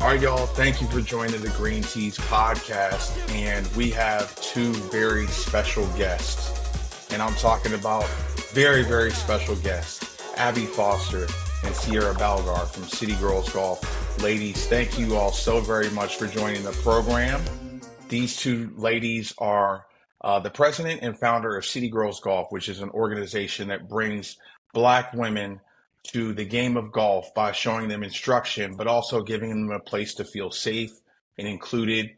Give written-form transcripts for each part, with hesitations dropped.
All right, y'all. Thank you for joining the Green Teas podcast. And we have two very special guests. And I'm talking about very, very special guests, Abby Foster and Sierra Balgar from City Girls Golf. Ladies, thank you all so very much for joining the program. These two ladies are the president and founder of City Girls Golf, which is an organization that brings Black women to the game of golf by showing them instruction, but also giving them a place to feel safe and included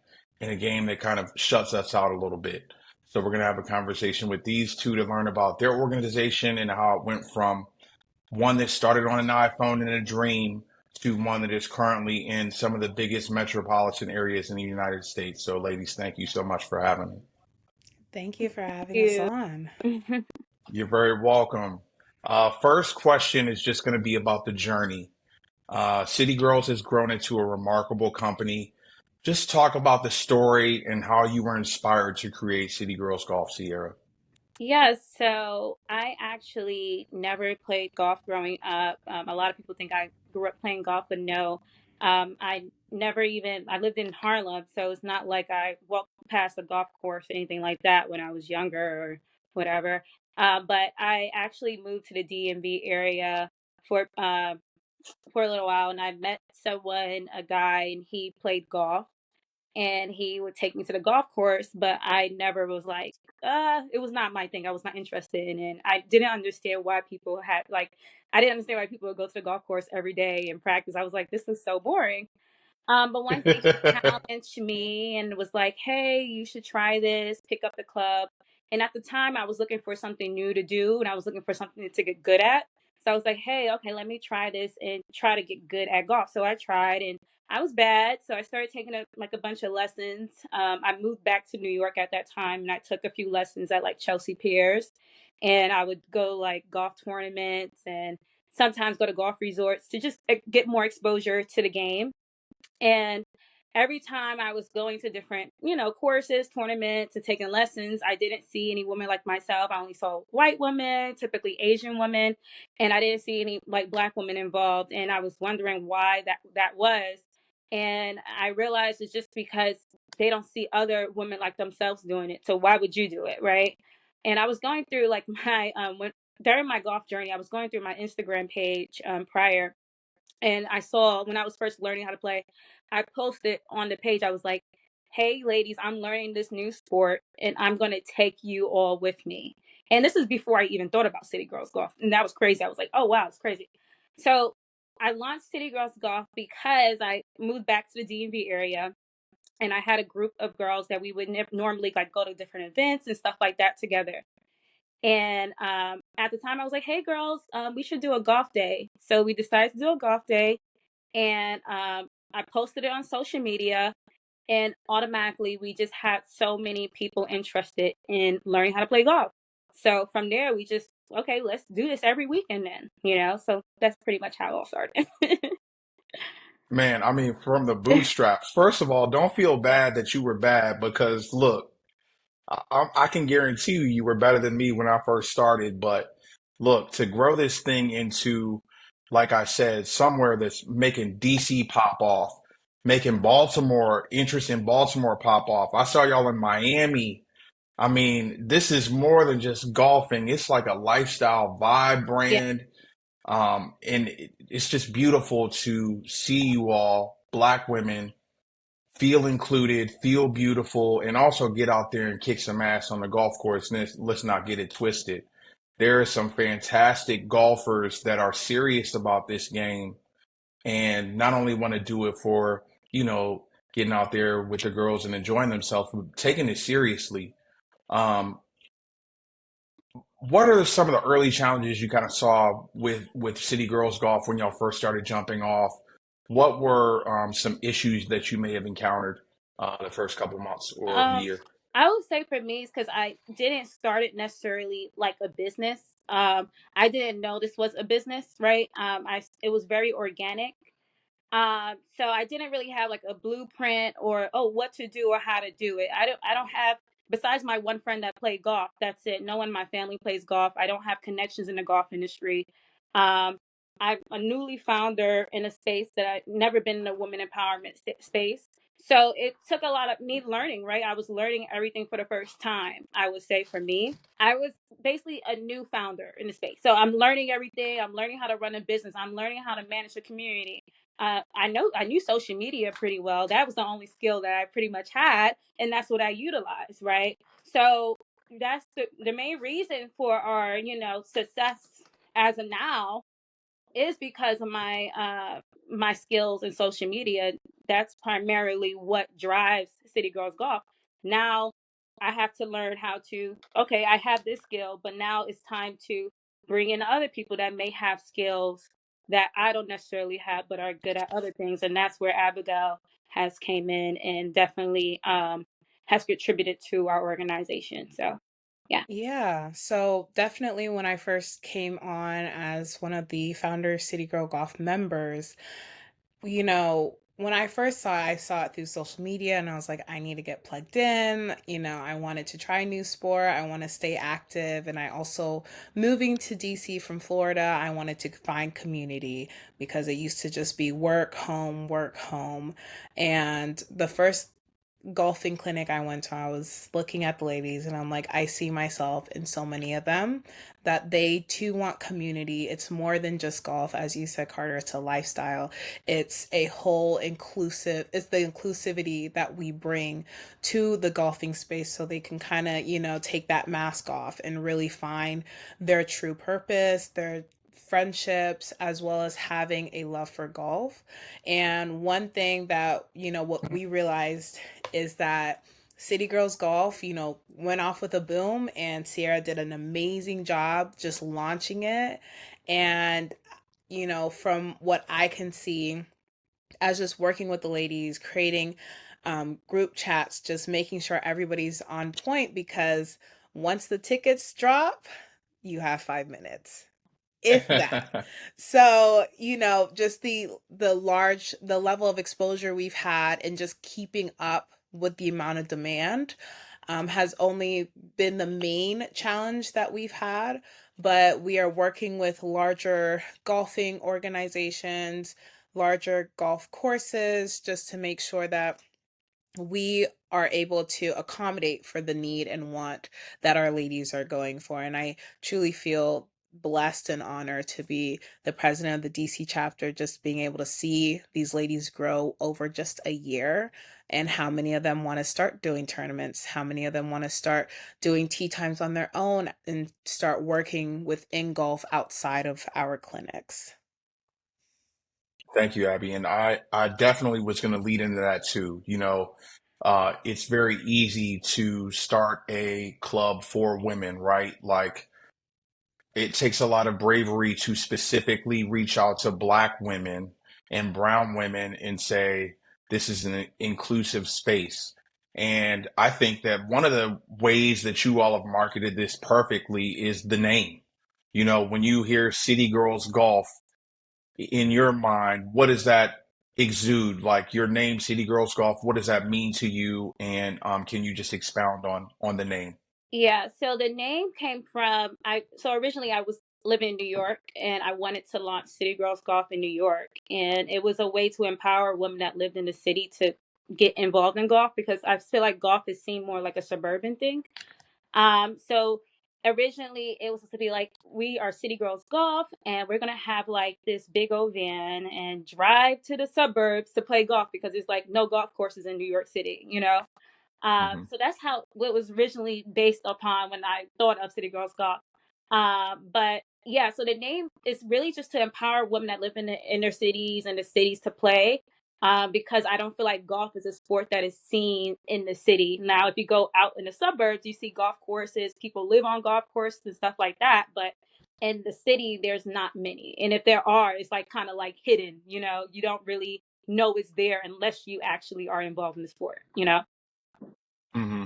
in a game that kind of shuts us out a little bit. So we're going to have a conversation with these two to learn about their organization and how it went from one that started on an iPhone and a dream to one that is currently in some of the biggest metropolitan areas in the United States. So, ladies, thank you so much for having me. Thank you for having us You. on. You're very welcome. First question is just going to be about the journey. City Girls has grown into a remarkable company. Just talk about the story and how you were inspired to create City Girls Golf, Sierra. Yes, so I actually never played golf growing up. A lot of people think I grew up playing golf, but no. I never even, I lived in Harlem, so it's not like I walked past a golf course or anything like that when I was younger or whatever. But I actually moved to the DMV area for uh, for a little while, and I met someone, a guy, and he played golf. And he would take me to the golf course, but I never was like, it was not my thing. I was not interested in it. I didn't understand why people had like, I didn't understand why people would go to the golf course every day and practice. I was like, this is so boring. But one day he challenged me and was like, hey, you should try this, pick up the club. And at the time, I was looking for something new to do and I was looking for something to get good at. So I was like, hey, okay, let me try this and try to get good at golf. So I tried and I was bad. So I started taking like a bunch of lessons. I moved back to New York at that time and I took a few lessons at like Chelsea Piers. And I would go like golf tournaments and sometimes go to golf resorts to just get more exposure to the game. And every time I was going to different, courses, tournaments, and taking lessons, I didn't see any women like myself. I only saw white women, typically Asian women, and I didn't see any like Black women involved. And I was wondering why that was. And I realized it's just because they don't see other women like themselves doing it. So why would you do it, right? And I was going through like my when during my golf journey, I was going through my Instagram page prior, and I saw when I was first learning how to play, I posted on the page, I was like, hey, ladies, I'm learning this new sport and I'm going to take you all with me. And this is before I even thought about City Girls Golf. And that was crazy. I was like, oh, wow, it's crazy. So I launched City Girls Golf because I moved back to the DMV area and I had a group of girls that we would normally like go to different events and stuff like that together. And at the time, I was like, hey, girls, we should do a golf day. So we decided to do a golf day. And I posted it on social media. And automatically, we just had so many people interested in learning how to play golf. So from there, we just, okay, let's do this every weekend then. So that's pretty much how it all started. Man, I mean, from the bootstraps, first of all, don't feel bad that you were bad because look, I can guarantee you were better than me when I first started. But look, to grow this thing into, like I said, somewhere that's making DC pop off, making Baltimore, interest in Baltimore pop off. I saw y'all in Miami. I mean, this is more than just golfing. It's like a lifestyle vibe Yeah. brand. And it's just beautiful to see you all, Black women, feel included, feel beautiful, and also get out there and kick some ass on the golf course. And let's not get it twisted. There are some fantastic golfers that are serious about this game and not only want to do it for, getting out there with the girls and enjoying themselves, but taking it seriously. Um, what are some of the early challenges you kind of saw with City Girls Golf when y'all first started jumping off? What were some issues that you may have encountered the first couple months or Um, year? I would say for me, it's because I didn't start it necessarily like a business. I didn't know this was a business, right? It was very organic. So I didn't really have like a blueprint or what to do or how to do it. I don't have, besides my one friend that played golf. That's it. No one in my family plays golf. I don't have connections in the golf industry. Um, I'm a newly founder in a space that I've never been in a woman empowerment space. So it took a lot of me learning, right? I was learning everything for the first time. I would say for me, I was basically a new founder in the space. So I'm learning everything. I'm learning how to run a business. I'm learning how to manage a community. I knew social media pretty well. That was the only skill that I pretty much had, and that's what I utilized, right? So that's the main reason for our success as of now is because of my skills in social media. That's primarily what drives City Girls Golf. Now I have to learn how to, okay, I have this skill, but now it's time to bring in other people that may have skills that I don't necessarily have but are good at other things. And that's where Abigail has came in and definitely has contributed to our organization. So yeah. Yeah, so definitely when I first came on as one of the founder City Girl Golf members, when I first saw it, I saw it through social media and I was like, I need to get plugged in. I wanted to try a new sport. I want to stay active. And I also, moving to DC from Florida, I wanted to find community because it used to just be work, home, work, home. And the first golfing clinic I went to, I was looking at the ladies and I'm like, I see myself in so many of them that they too want community. It's more than just golf. As you said, Carter, it's a lifestyle. It's a whole inclusive, it's the inclusivity that we bring to the golfing space so they can kind of, take that mask off and really find their true purpose, their friendships, as well as having a love for golf. And one thing that, what we realized is that City Girls Golf, went off with a boom, and Sierra did an amazing job just launching it. And, from what I can see, as just working with the ladies, creating group chats, just making sure everybody's on point because once the tickets drop, you have 5 minutes, if that. So, just the level of exposure we've had and just keeping up with the amount of demand has only been the main challenge that we've had. But we are working with larger golfing organizations, larger golf courses, just to make sure that we are able to accommodate for the need and want that our ladies are going for. And I truly feel blessed and honored to be the president of the DC chapter, just being able to see these ladies grow over just a year and how many of them want to start doing tournaments, how many of them want to start doing tee times on their own and start working within golf outside of our clinics. Thank you, Abby. And I definitely was going to lead into that too. It's very easy to start a club for women, right? Like it takes a lot of bravery to specifically reach out to Black women and brown women and say, this is an inclusive space. And I think that one of the ways that you all have marketed this perfectly is the name. When you hear City Girls Golf, in your mind, what does that exude? Like your name, City Girls Golf, what does that mean to you? And can you just expound on the name? Yeah, so the name came from so originally I was living in New York and I wanted to launch City Girls Golf in New York, and it was a way to empower women that lived in the city to get involved in golf because I feel like golf is seen more like a suburban thing. So originally it was supposed to be like we are City Girls Golf and we're gonna have like this big old van and drive to the suburbs to play golf because it's like no golf courses in New York City. Hmm. So that's how what was originally based upon when I thought of City Girls Golf. But yeah, so the name is really just to empower women that live in the inner cities and the cities to play. Because I don't feel like golf is a sport that is seen in the city. Now, if you go out in the suburbs, you see golf courses, people live on golf courses and stuff like that. But in the city, there's not many. And if there are, it's like kind of like hidden, you don't really know it's there unless you actually are involved in the sport. Hmm.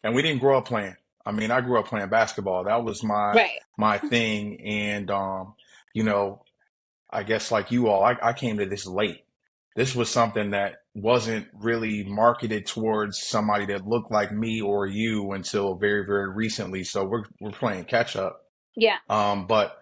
And we didn't grow up playing. I mean, I grew up playing basketball. That was my Right. my thing. And you know, I guess like you all, I came to this late. This was something that wasn't really marketed towards somebody that looked like me or you until very, very recently. So we're playing catch up. Yeah. But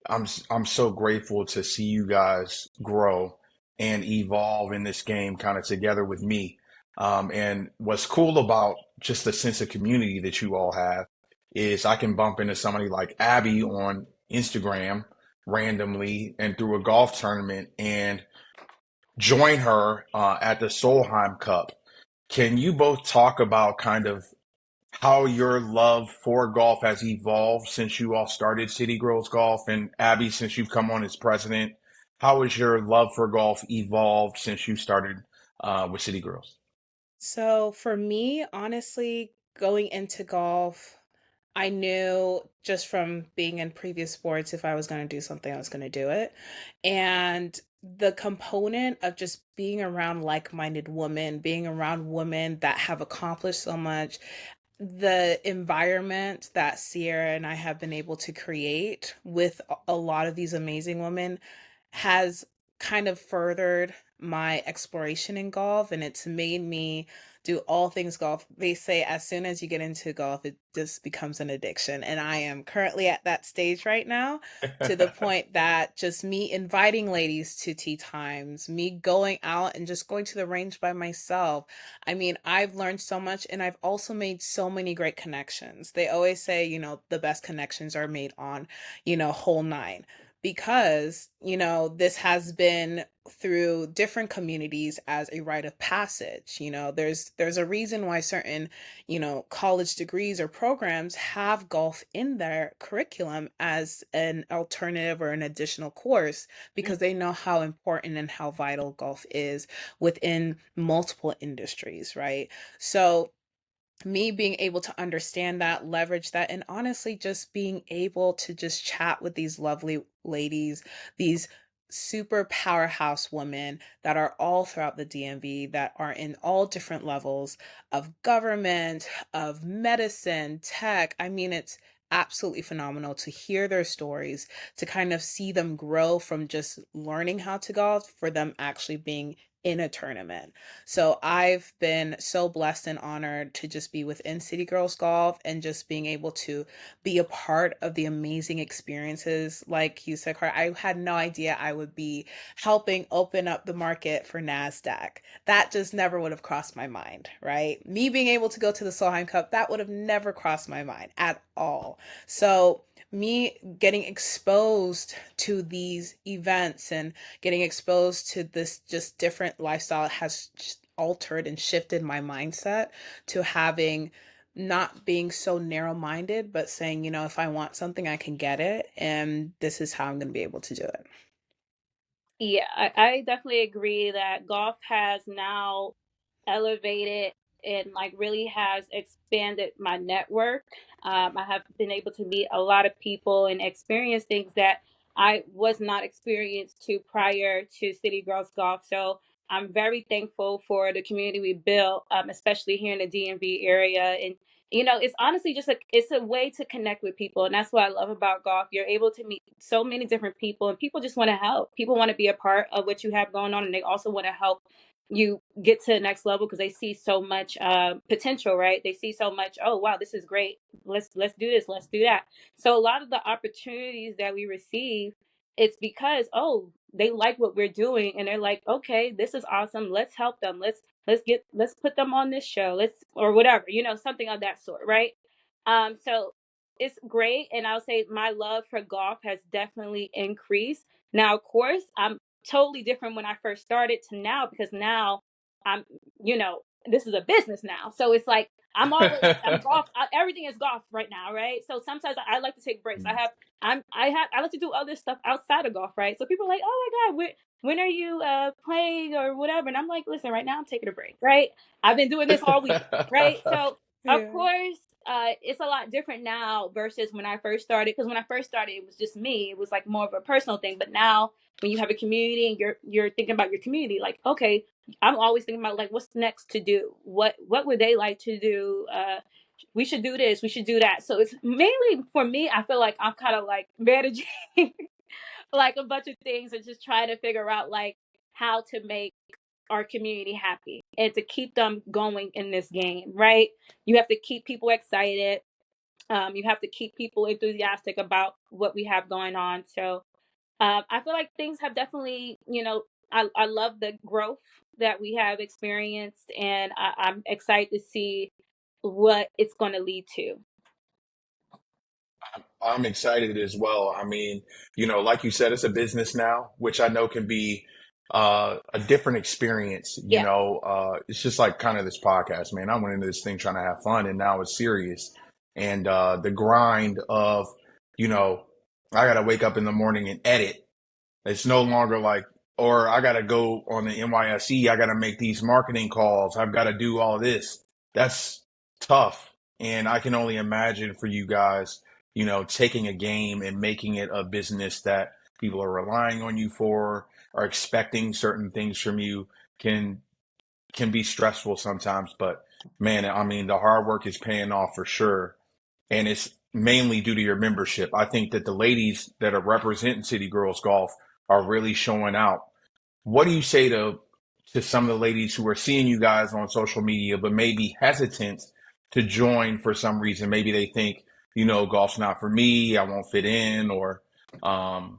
I'm so grateful to see you guys grow and evolve in this game kind of together with me. And what's cool about just the sense of community that you all have is I can bump into somebody like Abby on Instagram randomly and through a golf tournament and join her at the Solheim Cup. Can you both talk about kind of how your love for golf has evolved since you all started City Girls Golf? And Abby, since you've come on as president, how has your love for golf evolved since you started with City Girls? So for me, honestly, going into golf, I knew just from being in previous sports, if I was going to do something, I was going to do it. And the component of just being around like minded women, being around women that have accomplished so much, the environment that Sierra and I have been able to create with a lot of these amazing women has kind of furthered my exploration in golf, and it's made me do all things golf. They say as soon as you get into golf, it just becomes an addiction. And I am currently at that stage right now, to the point that just me inviting ladies to tea times, me going out and just going to the range by myself. I mean, I've learned so much, and I've also made so many great connections. They always say, the best connections are made on, hole nine, because this has been through different communities as a rite of passage. There's a reason why certain college degrees or programs have golf in their curriculum as an alternative or an additional course, because they know how important and how vital golf is within multiple industries, right? So me being able to understand that, leverage that, and honestly just being able to just chat with these lovely ladies, these super powerhouse women that are all throughout the DMV, that are in all different levels of government, of medicine, tech. I mean, it's absolutely phenomenal to hear their stories, to kind of see them grow from just learning how to golf for them actually being in a tournament. So I've been so blessed and honored to just be within City Girls Golf and just being able to be a part of the amazing experiences. Like you said, Car, I had no idea I would be helping open up the market for NASDAQ. That just never would have crossed my mind, right? Me being able to go to the Solheim Cup, that would have never crossed my mind at all. So me getting exposed to these events and getting exposed to this just different lifestyle has altered and shifted my mindset to having, not being so narrow minded, but saying, if I want something, I can get it. And this is how I'm going to be able to do it. Yeah, I definitely agree that golf has now elevated and like really has expanded my network. I have been able to meet a lot of people and experience things that I was not experienced to prior to City Girls Golf. So I'm very thankful for the community we built, especially here in the DMV area. And it's honestly just it's a way to connect with people, and that's what I love about golf. You're able to meet so many different people, and people just want to help. People want to be a part of what you have going on, and they also want to help you get to the next level because they see so much potential, right? They see so much. Oh wow, this is great. Let's do this. Let's do that. So a lot of the opportunities that we receive, it's because they like what we're doing, and they're like, okay, this is awesome. Let's help them. Let's put them on this show. Let's or whatever, something of that sort, right? So it's great, and I'll say my love for golf has definitely increased. Now, of course, I'm totally different when I first started to now because now I'm, this is a business now. So it's like I'm golf. Everything is golf right now, right? So sometimes I like to take breaks. I like to do other stuff outside of golf, right? So people are like, oh my God, when are you playing or whatever? And I'm like, listen, right now I'm taking a break, right? I've been doing this all weekend, right? So of Yeah. course, it's a lot different now versus when I first started. Because when I first started, it was just me. It was like more of a personal thing. But now, when you have a community and you're thinking about your community, like, okay, I'm always thinking about like what's next to do. What would they like to do? We should do this. We should do that. So it's mainly for me. I feel like I'm kind of like managing like a bunch of things and just trying to figure out like how to make our community happy and to keep them going in this game, right? You have to keep people excited. You have to keep people enthusiastic about what we have going on. So I feel like things have definitely, I love the growth that we have experienced, and I'm excited to see what it's going to lead to. I'm excited as well. I mean, like you said, it's a business now, which I know can be a different experience. Yeah. It's just like kind of this podcast, man. I went into this thing trying to have fun, and now it's serious. And the grind of, you know, I got to wake up in the morning and edit. It's no longer like, or I got to go on the NYSE. I got to make these marketing calls. I've got to do all this. That's tough. And I can only imagine for you guys, taking a game and making it a business that people are relying on you for, are expecting certain things from you can can be stressful sometimes. But man, I mean, the hard work is paying off for sure, and it's mainly due to your membership. I think that the ladies that are representing City Girls Golf are really showing out. What do you say to some of the ladies who are seeing you guys on social media but maybe hesitant to join for some reason? Maybe they think, golf's not for me, I won't fit in, or um,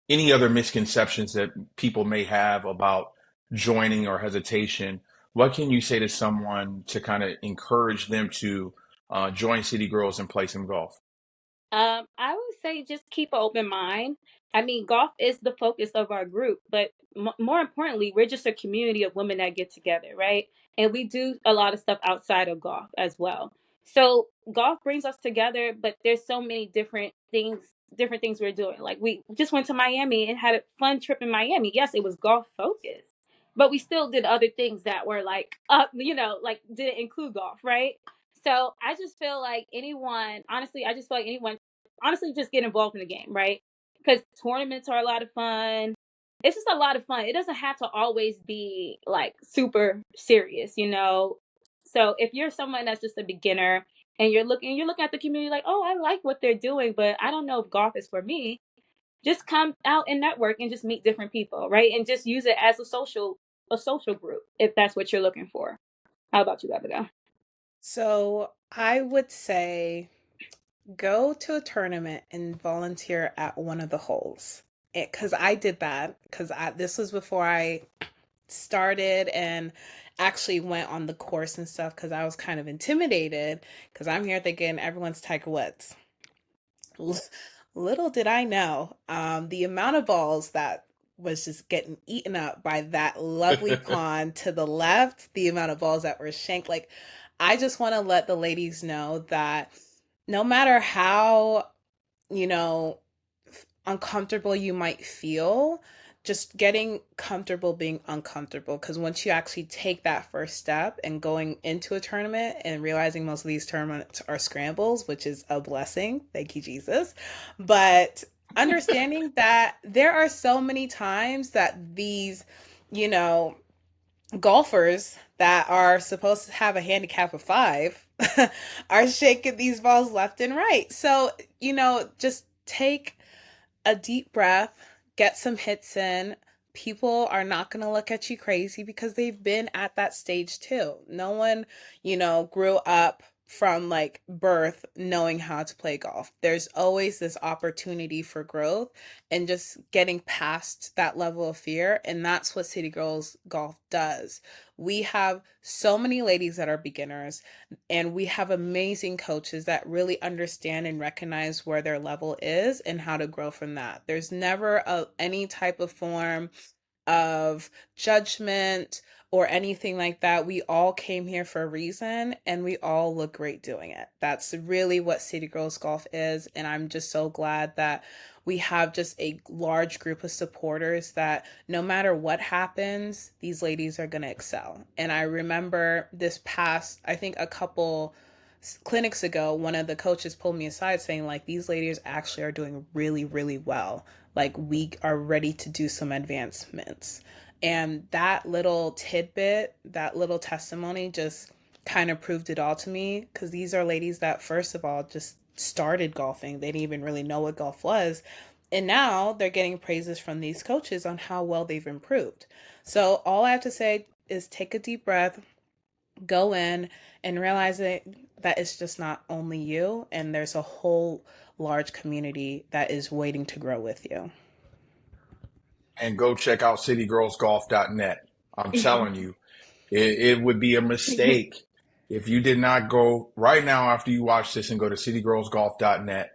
any other misconceptions that people may have about joining or hesitation. What can you say to someone to kind of encourage them to join City Girls and play some golf? I would say just keep an open mind. I mean, golf is the focus of our group, but more importantly, we're just a community of women that get together, right? And we do a lot of stuff outside of golf as well. So golf brings us together, but there's so many different things we're doing. Like we just went to Miami and had a fun trip in Miami. Yes, it was golf focused, but we still did other things that were like, like didn't include golf, right? So I just feel like anyone, honestly, I just feel like anyone honestly just get involved in the game, right? Because tournaments are a lot of fun. It's just a lot of fun. It doesn't have to always be like super serious. So if you're someone that's just a beginner and you're looking at the community like, oh, I like what they're doing, but I don't know if golf is for me, just come out and network and just meet different people, right? And just use it as a social group if that's what you're looking for. How about you, Abigail? So I would say go to a tournament and volunteer at one of the holes. Because I did that, because this was before I started and actually went on the course and stuff, because I was kind of intimidated, because I'm here thinking everyone's Tiger Woods. Little did I know, the amount of balls that was just getting eaten up by that lovely pond to the left, the amount of balls that were shanked. Like, I just want to let the ladies know that no matter how, you know, uncomfortable you might feel, just getting comfortable being uncomfortable. Because once you actually take that first step and going into a tournament and realizing most of these tournaments are scrambles, which is a blessing, thank you, Jesus. But understanding that there are so many times that these, you know, golfers that are supposed to have a handicap of 5 are shaking these balls left and right. So, just take a deep breath, get some hits in. People are not going to look at you crazy because they've been at that stage too. No one, grew up from like birth knowing how to play golf. There's always this opportunity for growth and just getting past that level of fear. And that's what City Girls Golf does. We have so many ladies that are beginners, and we have amazing coaches that really understand and recognize where their level is and how to grow from that. There's never any type of form of judgment or anything like that. We all came here for a reason and we all look great doing it. That's really what City Girls Golf is. And I'm just so glad that we have just a large group of supporters that no matter what happens, these ladies are going to excel. And I remember this past, I think a couple clinics ago, one of the coaches pulled me aside saying, like, these ladies actually are doing really, really well. Like, we are ready to do some advancements. And that little tidbit, that little testimony just kind of proved it all to me, because these are ladies that, first of all, just started golfing. They didn't even really know what golf was. And now they're getting praises from these coaches on how well they've improved. So all I have to say is take a deep breath, go in and realize that that it's just not only you, and there's a whole large community that is waiting to grow with you. And go check out citygirlsgolf.net. I'm telling you, it would be a mistake if you did not go right now after you watch this and go to citygirlsgolf.net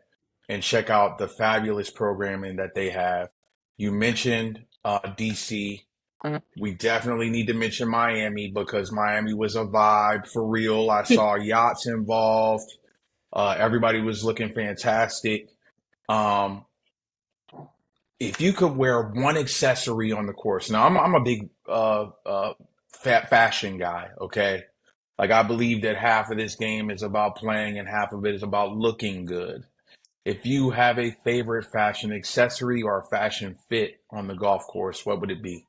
and check out the fabulous programming that they have. You mentioned DC. We definitely need to mention Miami because Miami was a vibe for real. I saw yachts involved. Everybody was looking fantastic. Um, if you could wear one accessory on the course, now I'm a big fashion guy. Okay, like I believe that half of this game is about playing and half of it is about looking good. If you have a favorite fashion accessory or a fashion fit on the golf course, what would it be?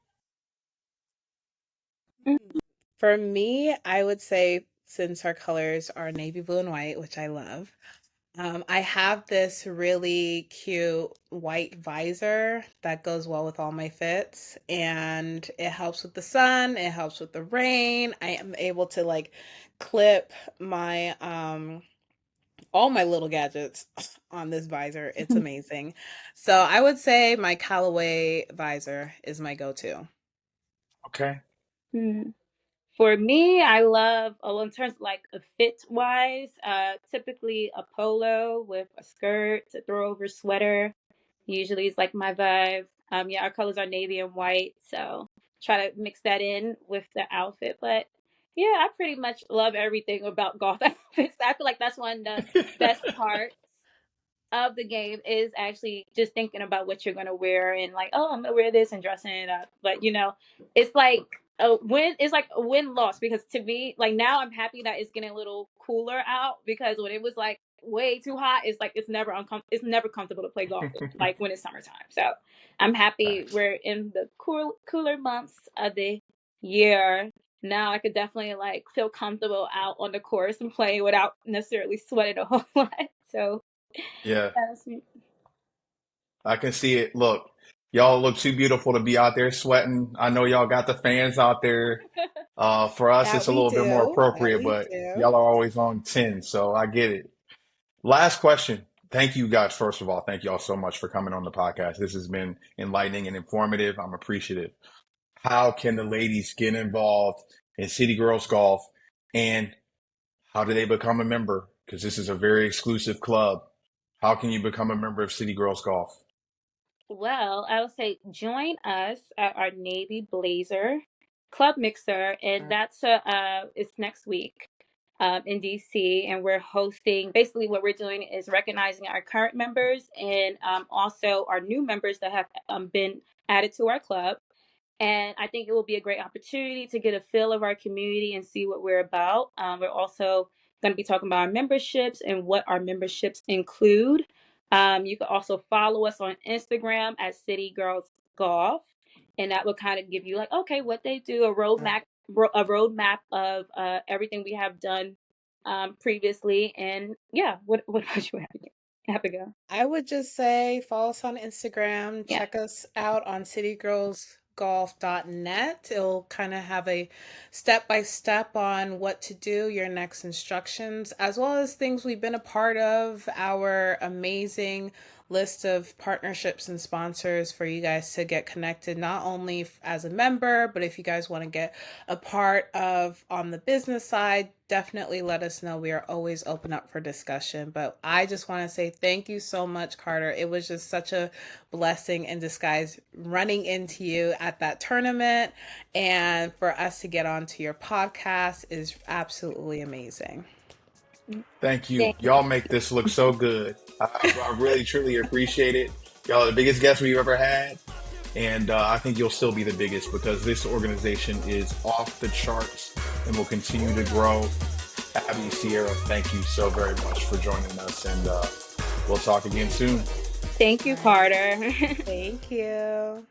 For me, I would say since our colors are navy blue and white, which I love, I have this really cute white visor that goes well with all my fits, and it helps with the sun, it helps with the rain. I am able to like clip my all my little gadgets on this visor. It's amazing. So I would say my Callaway visor is my go-to. Okay. Mm. For me, I love, oh, in terms of like a fit wise, typically a polo with a skirt, a throw over sweater. Usually is like my vibe. Yeah, our colors are navy and white, so try to mix that in with the outfit. But yeah, I pretty much love everything about golf outfits. I feel like that's one of the best parts of the game is actually just thinking about what you're gonna wear and like, oh, I'm gonna wear this and dressing it up. But it's like a win. It's like a win loss because to me, like now I'm happy that it's getting a little cooler out because when it was like way too hot, it's like it's never comfortable to play golf like when it's summertime. So I'm happy Facts. we're in the cooler months of the year. Now I could definitely like feel comfortable out on the course and playing without necessarily sweating a whole lot. So Yeah, that's I can see it. Look, y'all look too beautiful to be out there sweating. I know y'all got the fans out there. For us, That it's a we little bit more do. That appropriate, we but do. y'all are always on 10, so I get it. Last question. Thank you guys, first of all. Thank you all so much for coming on the podcast. This has been enlightening and informative. I'm appreciative. How can the ladies get involved in City Girls Golf and how do they become a member? Because this is a very exclusive club. How can you become a member of City Girls Golf? well, I would say join us at our Navy Blazer Club Mixer, and that's it's next week in DC, and we're hosting. Basically, what we're doing is recognizing our current members and also our new members that have been added to our club. And I think it will be a great opportunity to get a feel of our community and see what we're about. We're also going to be talking about our memberships and what our memberships include. You can also follow us on Instagram at City Girls Golf, and that will kind of give you like, okay, what they do, a roadmap of everything we have done previously. And yeah, what about you, Abigail? I would just say follow us on Instagram, Yeah. check us out on citygirlsgolf.net. It'll kind of have a step by step on what to do, your next instructions, as well as things we've been a part of, our amazing list of partnerships and sponsors for you guys to get connected, not only as a member, but if you guys want to get a part of on the business side, definitely let us know. We are always open up for discussion. But I just want to say thank you so much, Carter. It was just such a blessing in disguise running into you at that tournament. And for us to get onto your podcast is absolutely amazing. Thank you. Thank Y'all make this look so good. I really, truly appreciate it. Y'all are the biggest guests we've ever had. And I think you'll still be the biggest because this organization is off the charts and will continue to grow. Abby, Sierra, thank you so very much for joining us. And we'll talk again soon. Thank you, All right. Carter. Thank you.